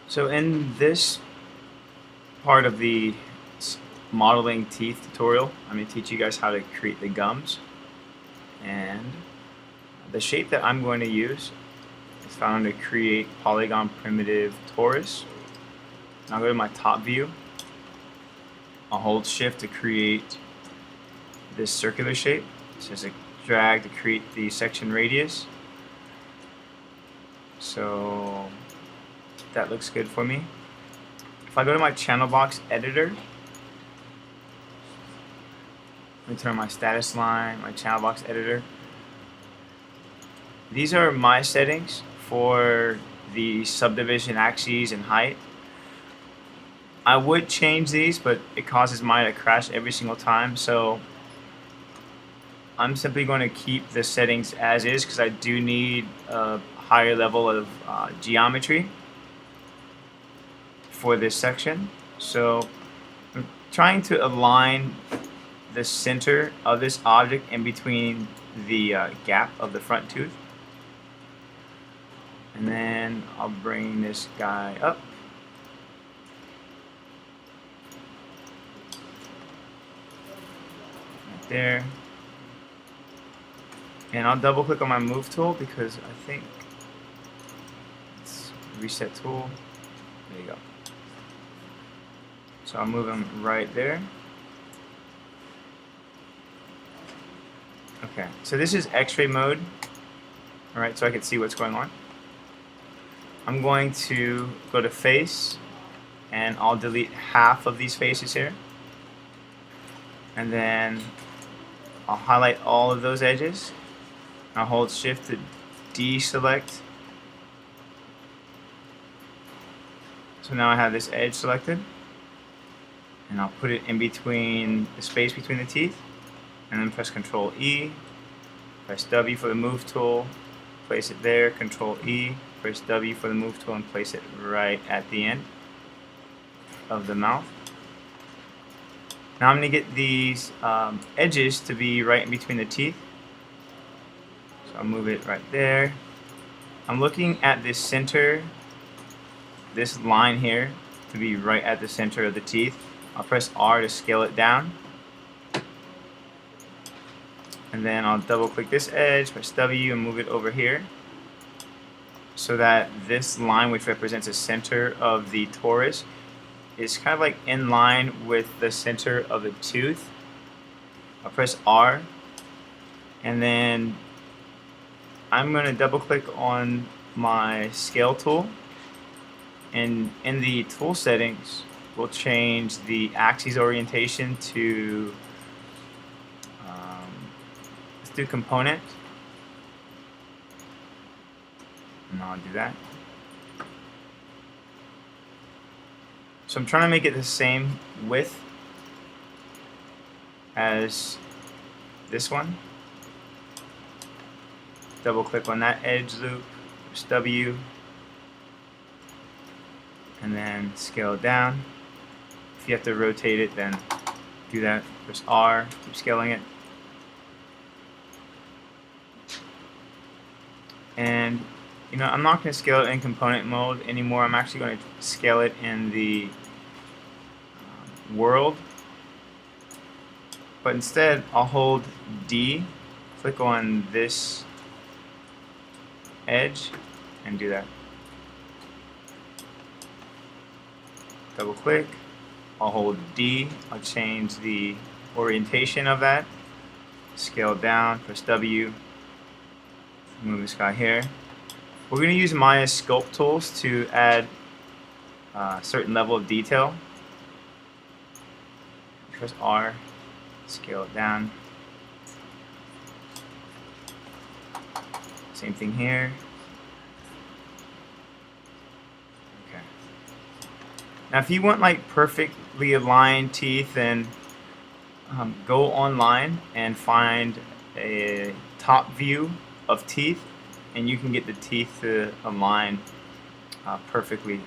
So in this part of the modeling teeth tutorial, I'm going to teach you guys how to create the gums. And the shape that I'm going to use is found to create polygon primitive torus. Now I'll go to my top view. I'll hold shift to create this circular shape. So just drag to create the section radius. So that looks good for me. If I go to my channel box editor, let me turn my status line, my channel box editor. These are my settings for the subdivision axes and height. I would change these, but it causes mine to crash every single time, so I'm simply going to keep the settings as is because I do need a higher level of geometry for this section. So I'm trying to align the center of this object in between the gap of the front tooth. And then I'll bring this guy up. Right there. And I'll double click on my move tool because I think it's reset tool. There you go. So I'll move them right there. Okay, so this is X-ray mode. Alright, so I can see what's going on. I'm going to go to face and I'll delete half of these faces here. And then I'll highlight all of those edges. I'll hold shift to deselect. So now I have this edge selected. And I'll put it in between the space between the teeth. And then press Control E. Press W for the move tool. Place it there. Control E. Press W for the move tool and place it right at the end of the mouth. Now I'm going to get these edges to be right in between the teeth. So I'll move it right there. I'm looking at this center, this line here, to be right at the center of the teeth. I'll press R to scale it down. And then I'll double click this edge, press W and move it over here. So that this line, which represents the center of the torus, is kind of like in line with the center of the tooth. I'll press R, and then I'm going to double click on my scale tool, and in the tool settings we'll change the axis orientation to let's do component, and I'll do that. So I'm trying to make it the same width as this one. Double click on that edge loop, press W, and then scale it down. If you have to rotate it, then do that. Press R, keep scaling it. And you know, I'm not going to scale it in component mode anymore. I'm actually going to scale it in the world. But instead, I'll hold D, click on this edge, and do that. Double click. I'll hold D. I'll change the orientation of that. Scale down. Press W. Move this guy here. We're going to use Maya sculpt tools to add a certain level of detail. Press R, scale it down. Same thing here. Okay. Now if you want like perfectly aligned teeth, then go online and find a top view of teeth, and you can get the teeth to align perfectly.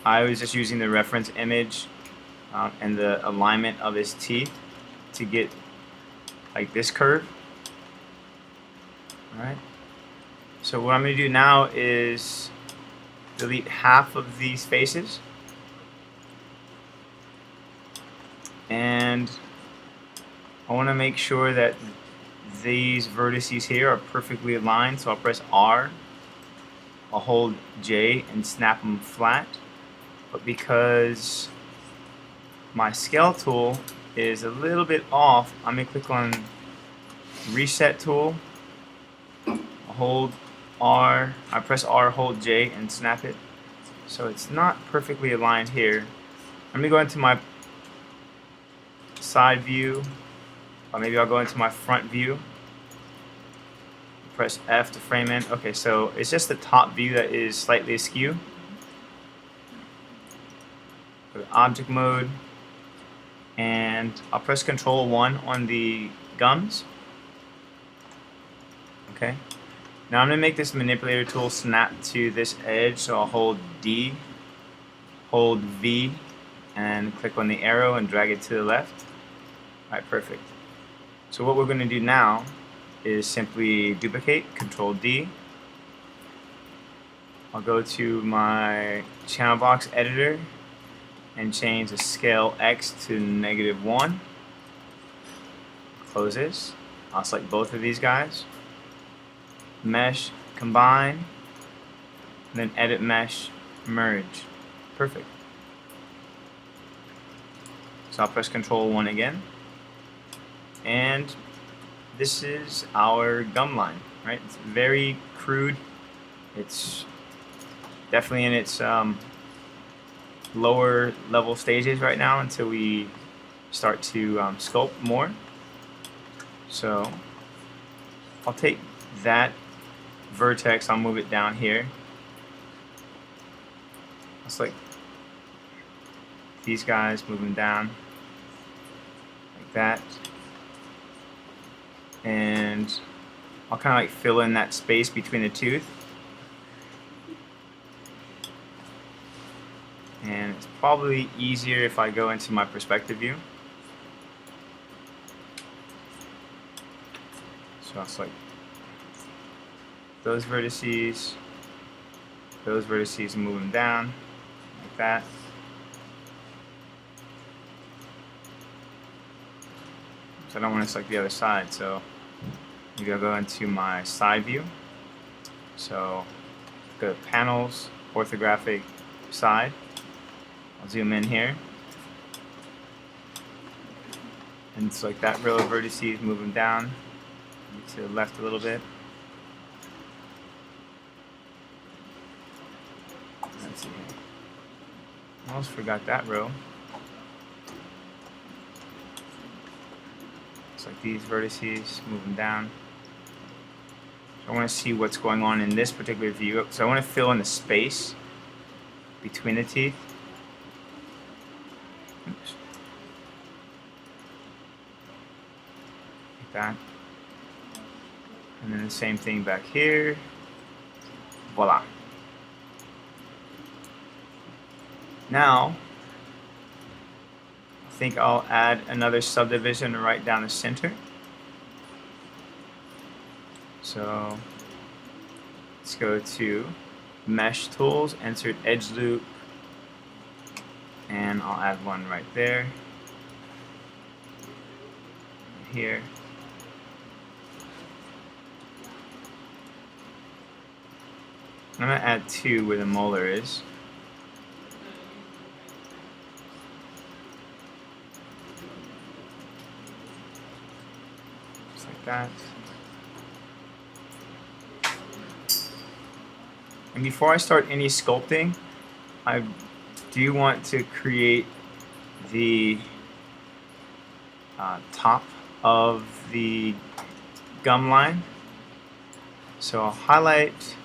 I was just using the reference image and the alignment of his teeth to get like this curve. Alright, so what I'm going to do now is delete half of these faces. And I want to make sure that these vertices here are perfectly aligned, so I'll press R, I'll hold J and snap them flat. But because my scale tool is a little bit off, I'm going to click on Reset tool, I'll hold R, I press R, hold J and snap it. So it's not perfectly aligned here. Let me go into my side view, or maybe I'll go into my front view. Press F to frame in. Okay, so it's just the top view that is slightly askew. Go to object mode, and I'll press Control 1 on the gums. Okay. Now I'm going to make this manipulator tool snap to this edge, so I'll hold D, hold V, and click on the arrow and drag it to the left. Alright, perfect. So what we're going to do now is simply duplicate, Control D. I'll go to my channel box editor and change the scale X to -1. Close this. I'll select both of these guys. Mesh, combine, and then edit mesh, merge. Perfect. So I'll press Control 1 again. And this is our gum line, right? It's very crude. It's definitely in its lower level stages right now until we start to sculpt more. So I'll take that vertex, I'll move it down here. I'll select these guys, move them down like that. And I'll kind of like fill in that space between the tooth. And it's probably easier if I go into my perspective view. So I'll select those vertices, and move them down like that. So I don't want to select the other side, so maybe I'll go into my side view. So go to Panels, Orthographic, Side. I'll zoom in here and select that row of vertices, move them down to the left a little bit. Let's see here. I almost forgot that row. Select these vertices, move them down. So I want to see what's going on in this particular view. So I want to fill in the space between the teeth. Oops. Like that. And then the same thing back here. Voila. Now, I think I'll add another subdivision right down the center. So let's go to Mesh Tools, insert Edge Loop, and I'll add one right there, right here. I'm going to add two where the molar is. Just like that. And before I start any sculpting, I do want to create the top of the gum line. So I'll highlight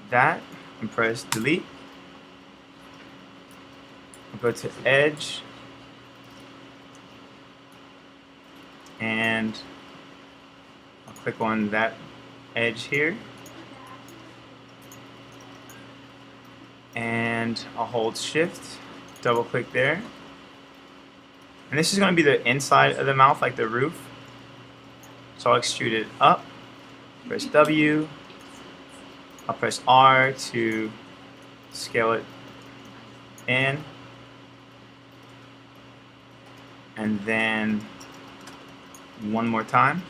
that and press delete. I'll go to edge and I'll click on that edge here and I'll hold shift, double click there, and this is going to be the inside of the mouth, like the roof. So I'll extrude it up press W. I'll press R to scale it in. And then one more time.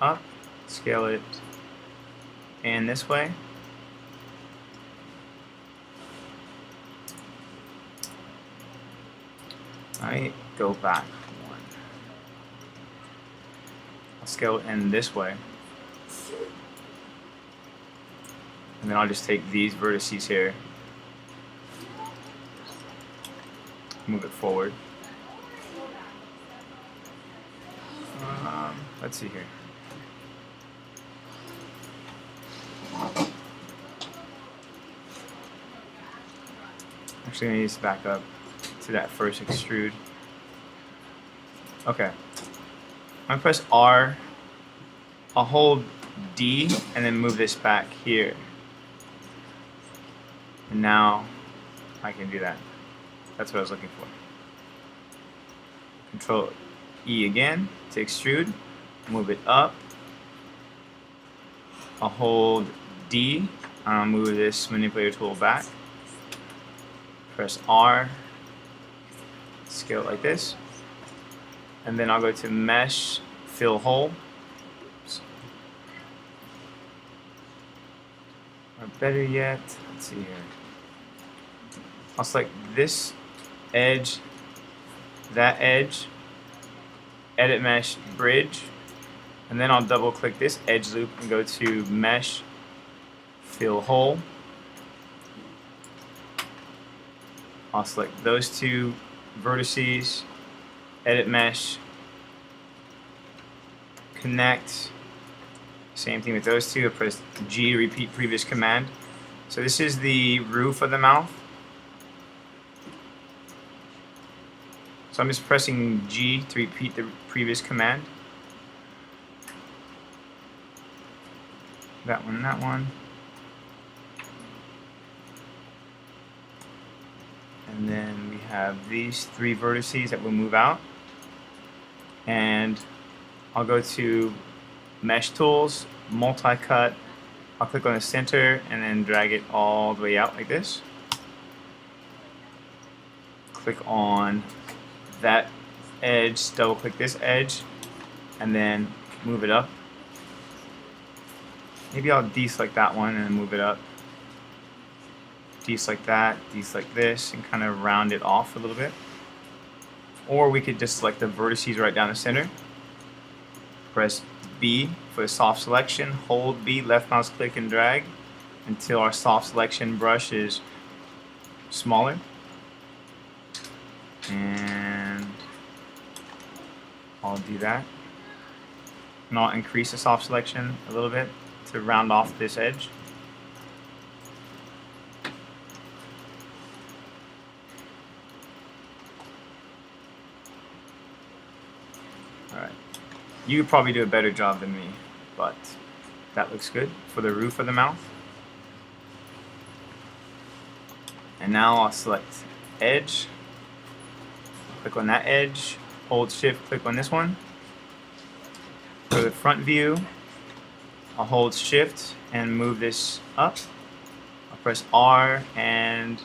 Up, scale it in this way. Alright, go back one. I'll scale it in this way. And then I'll just take these vertices here, move it forward. Let's see here. Actually, I need to back up to that first extrude. Okay. I'm gonna press R. I'll hold D and then move this back here. And now I can do that. That's what I was looking for. Control E again to extrude. Move it up. I'll hold D. I'll move this manipulator tool back. Press R. Scale it like this. And then I'll go to Mesh, Fill Hole. Or better yet, let's see here. I'll select this edge, that edge, Edit Mesh, Bridge, and then I'll double click this edge loop and go to Mesh, Fill Hole. I'll select those two vertices, Edit Mesh, Connect. Same thing with those two. I press G to repeat previous command. So this is the roof of the mouth. So I'm just pressing G to repeat the previous command. That one, that one. And then we have these three vertices that will move out. And I'll go to Mesh Tools, Multi-Cut. I'll click on the center and then drag it all the way out like this. Click on that edge, double click this edge, and then move it up. Maybe I'll deselect that one and move it up. Deselect that, deselect this, and kind of round it off a little bit. Or we could just select the vertices right down the center. Press B for the soft selection, hold B, left mouse click and drag until our soft selection brush is smaller. And I'll do that. And I'll increase the soft selection a little bit to round off this edge. Alright. You could probably do a better job than me, but that looks good for the roof of the mouth. And now I'll select edge. Click on that edge, hold shift, click on this one. For the front view, I'll hold shift and move this up. I'll press R and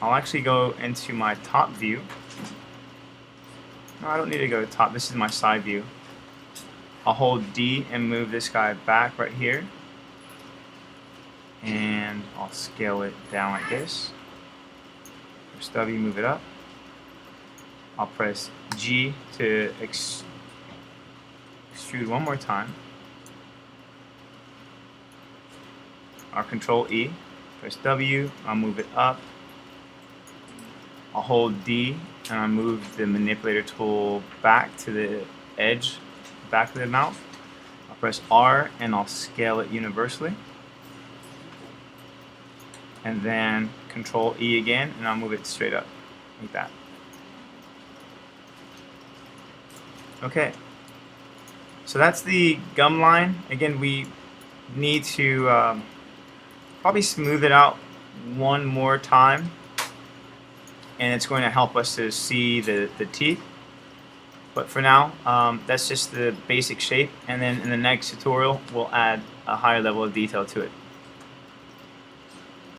I'll actually go into my top view. No, I don't need to go to top, this is my side view. I'll hold D and move this guy back right here. And I'll scale it down like this. Press W, move it up. I'll press G to extrude one more time. I'll control E, press W, I'll move it up. I'll hold D and I'll move the manipulator tool back to the edge, back of the mouth. I'll press R and I'll scale it universally. And then control E again and I'll move it straight up like that. Okay, so that's the gum line. Again, we need to probably smooth it out one more time, and it's going to help us to see the teeth. But for now, that's just the basic shape, and then in the next tutorial, we'll add a higher level of detail to it.